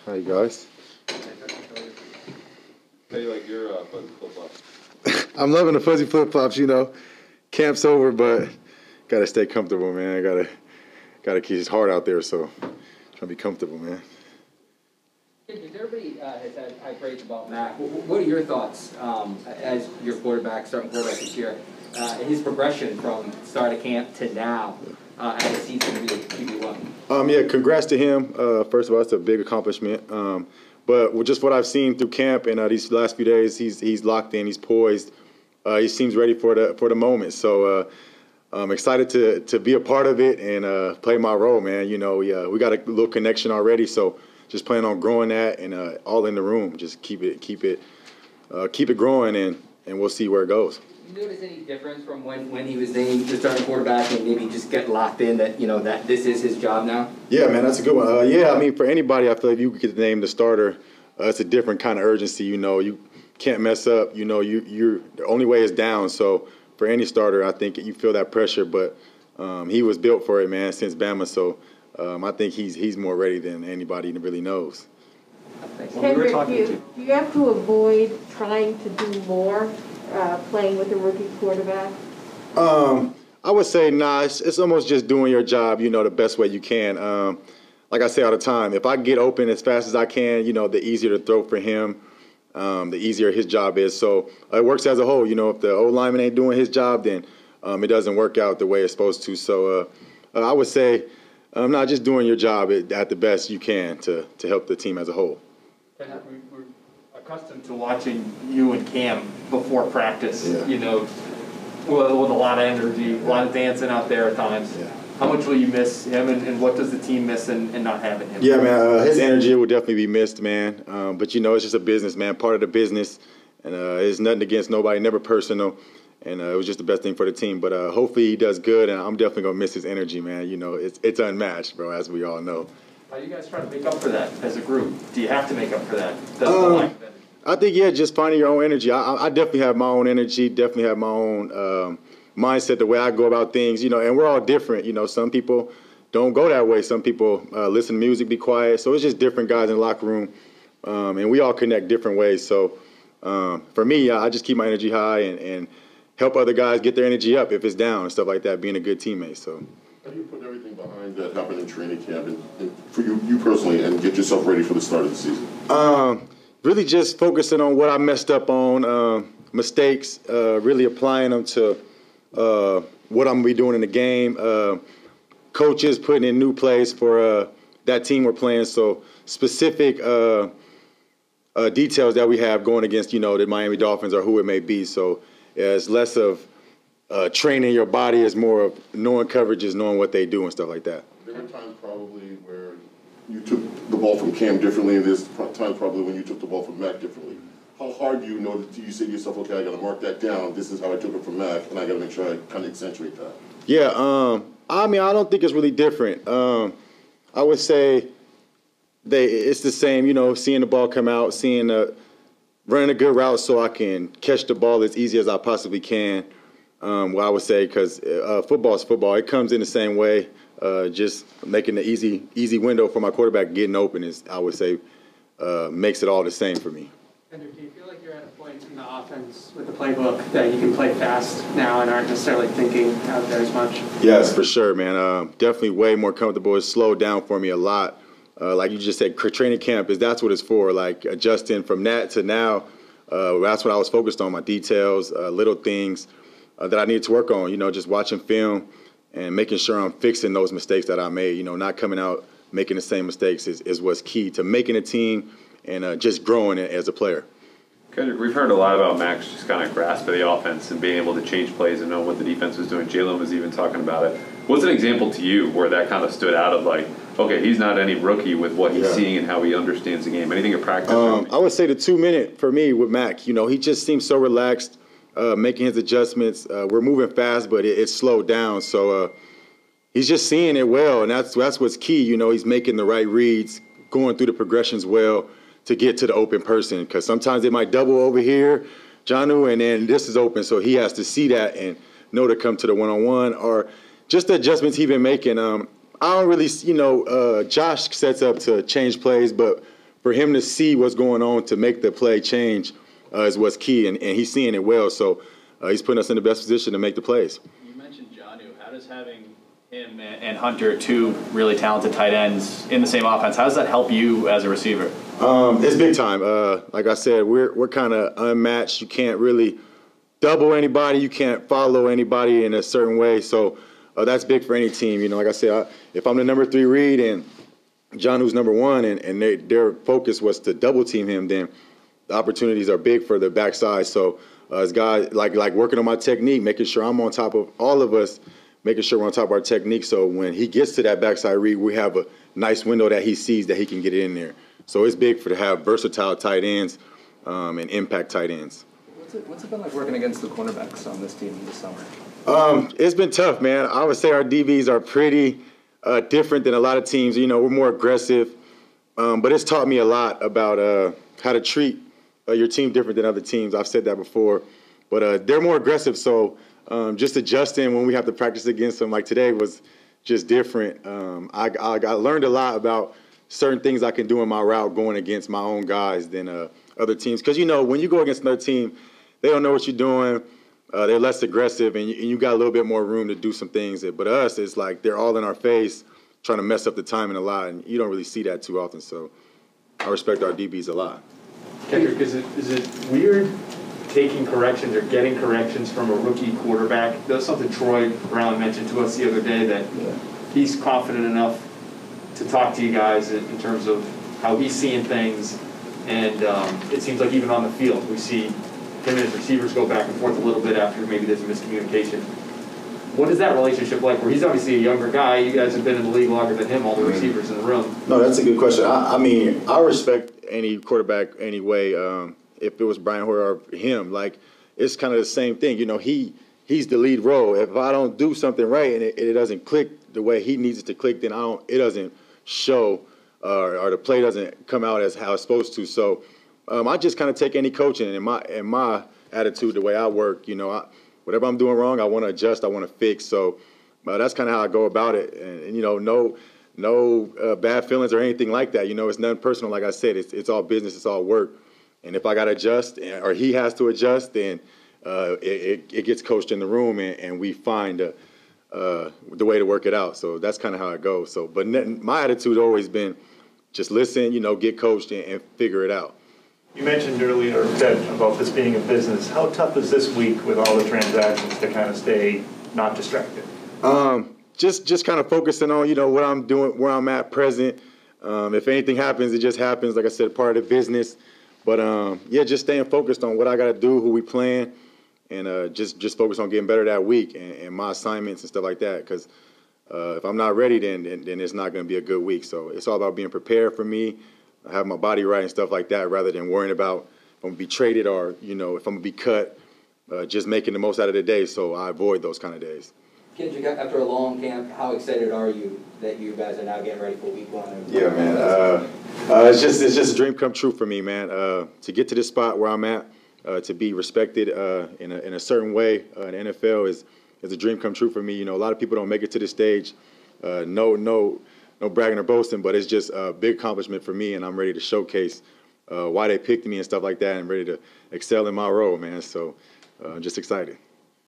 Hi, guys. How do you like your fuzzy flip-flops? I'm loving the fuzzy flip-flops, you know. Camp's over, but gotta stay comfortable, man. I gotta keep his heart out there, so trying to be comfortable, man. Everybody has had high praise about Mac. What are your thoughts as your quarterback, starting quarterback this year, his progression from start of camp to now as a season really QB1? Yeah, congrats to him. First of all, it's a big accomplishment. But with just what I've seen through camp and these last few days, he's locked in, he's poised. He seems ready for the moment. So I'm excited to be a part of it and play my role, man. You know, we got a little connection already, so just plan on growing that and all in the room. Just keep it growing, and we'll see where it goes. You notice any difference from when he was named the starting quarterback and maybe just get locked in that, you know, that this is his job now? Yeah, man, that's a good one. Yeah, I mean, for anybody, I feel like you could name the starter. It's a different kind of urgency. You know, you can't mess up. You know, you're the only way is down. So for any starter, I think you feel that pressure. But he was built for it, man, since Bama. So I think he's more ready than anybody really knows. Kendrick, do you have to avoid trying to do more playing with a rookie quarterback? I would say, nah, it's almost just doing your job, you know, the best way you can. Like I say all the time, if I get open as fast as I can, you know, the easier to throw for him, the easier his job is. So it works as a whole. You know, if the O-lineman ain't doing his job, then it doesn't work out the way it's supposed to. So I would say, not just doing your job at the best you can to help the team as a whole. We're accustomed to watching you and Cam before practice, you know, with a lot of energy, a lot of dancing out there at times. Yeah. How much will you miss him, and what does the team miss in not having him? Yeah, man, his energy will definitely be missed, man. But, you know, it's just a business, man, part of the business. And it's nothing against nobody, never personal. And it was just the best thing for the team. But hopefully he does good, and I'm definitely going to miss his energy, man. You know, it's unmatched, bro, as we all know. How are you guys trying to make up for that as a group? Do you have to make up for that? I think, yeah, just finding your own energy. I definitely have my own energy, definitely have my own mindset, the way I go about things, you know, and we're all different. You know, some people don't go that way. Some people listen to music, be quiet. So it's just different guys in the locker room, and we all connect different ways. So for me, I just keep my energy high and help other guys get their energy up if it's down and stuff like that, being a good teammate. So. How do you put everything behind that happened in training camp and for you personally and get yourself ready for the start of the season? Really just focusing on what I messed up on, mistakes, really applying them to what I'm going to be doing in the game. Coaches putting in new plays for that team we're playing. So specific details that we have going against, you know, the Miami Dolphins or who it may be. So it's less of training your body, is more of knowing coverages, knowing what they do and stuff like that. There were times probably where you took the ball from Cam differently, and there's times probably when you took the ball from Mac differently. How hard do you say to yourself, okay, I got to mark that down, this is how I took it from Mac, and I got to make sure I kind of accentuate that? Yeah, I mean, I don't think it's really different. I would say it's the same, you know, seeing the ball come out, running a good route so I can catch the ball as easy as I possibly can. Well, I would say, because football is football. It comes in the same way. Just making the easy window for my quarterback getting open is, I would say, makes it all the same for me. Kendrick, do you feel like you're at a point in the offense with the playbook that you can play fast now and aren't necessarily thinking out there as much? Yes, for sure, man. Definitely way more comfortable. It's slowed down for me a lot. Like you just said, training camp that's what it's for. Like adjusting from that to now. That's what I was focused on, my details, little things that I needed to work on. You know, just watching film and making sure I'm fixing those mistakes that I made. You know, not coming out making the same mistakes is what's key to making a team and just growing it as a player. Kendrick, we've heard a lot about Max just kind of grasp of the offense and being able to change plays and know what the defense was doing. Jalen was even talking about it. What's an example to you where that kind of stood out of like, okay, he's not any rookie with what he's seeing and how he understands the game? Anything in practice? I would say the 2-minute for me with Mac. You know, he just seems so relaxed, making his adjustments. We're moving fast, but it's slowed down. So he's just seeing it well, and that's what's key. You know, he's making the right reads, going through the progressions well to get to the open person, because sometimes they might double over here, Jonnu, and then this is open, so he has to see that and know to come to the one-on-one, or just the adjustments he's been making. I don't really, you know, Josh sets up to change plays, but for him to see what's going on to make the play change is what's key, and he's seeing it well. So he's putting us in the best position to make the plays. You mentioned Jonnu. How does having him and Hunter, two really talented tight ends in the same offense, how does that help you as a receiver? It's big time. Like I said, we're kind of unmatched. You can't really double anybody. You can't follow anybody in a certain way. So that's big for any team. You know, like I said, if I'm the number 3 read and Jonnu's number 1, and their focus was to double team him, then the opportunities are big for the backside. So as guys like working on my technique, making sure I'm on top of all of us, making sure we're on top of our technique. So when he gets to that backside read, we have a nice window that he sees that he can get in there. So it's big to have versatile tight ends and impact tight ends. What's it been like working against the cornerbacks on this team this summer? It's been tough, man. I would say our DBs are pretty different than a lot of teams. You know, we're more aggressive, but it's taught me a lot about how to treat your team different than other teams. I've said that before, but they're more aggressive. So just adjusting when we have to practice against them, like today, was just different. I learned a lot about certain things I can do in my route going against my own guys than other teams. Because, you know, when you go against another team, they don't know what you're doing. They're less aggressive, and you got a little bit more room to do some things. But us, it's like they're all in our face trying to mess up the timing a lot, and you don't really see that too often. So I respect our DBs a lot. Kendrick, is it weird taking corrections or getting corrections from a rookie quarterback? That's something Troy Brown mentioned to us the other day, that he's confident enough to talk to you guys in terms of how he's seeing things. And it seems like even on the field, we see him and his receivers go back and forth a little bit after maybe there's a miscommunication. What is that relationship like, where he's obviously a younger guy? You guys have been in the league longer than him, all the receivers in the room. No, that's a good question. I mean, I respect any quarterback anyway. If it was Brian Hoyer or him, like, it's kind of the same thing. You know, he's the lead role. If I don't do something right and it doesn't click the way he needs it to click, then it doesn't show or the play doesn't come out as how it's supposed to. So I just kind of take any coaching, and my attitude, the way I work, you know, whatever I'm doing wrong, I want to adjust, I want to fix. So that's kind of how I go about it. And you know, no bad feelings or anything like that. You know, it's nothing personal. Like I said, it's all business, it's all work. And if I got to adjust or he has to adjust, then it gets coached in the room, and we find the way to work it out. So that's kind of how it goes. So, but my attitude always been just listen, you know, get coached and figure it out. You mentioned earlier about this being a business. How tough is this week with all the transactions to kind of stay not distracted? Just kind of focusing on, you know, what I'm doing, where I'm at present. If anything happens, it just happens. Like I said, part of the business. But yeah, just staying focused on what I got to do, who we playing, and just focus on getting better that week and my assignments and stuff like that. Because if I'm not ready, then it's not going to be a good week. So it's all about being prepared for me, have my body right and stuff like that, rather than worrying about if I'm going to be traded or, you know, if I'm going to be cut, just making the most out of the day. So I avoid those kind of days. Kendrick, after a long camp, how excited are you that you guys are now getting ready for week 1? Yeah, man. It's just a dream come true for me, man. To get to this spot where I'm at, to be respected in a certain way in the NFL is a dream come true for me. You know, a lot of people don't make it to this stage. No bragging or boasting, but it's just a big accomplishment for me, and I'm ready to showcase why they picked me and stuff like that, and ready to excel in my role, man. So just excited.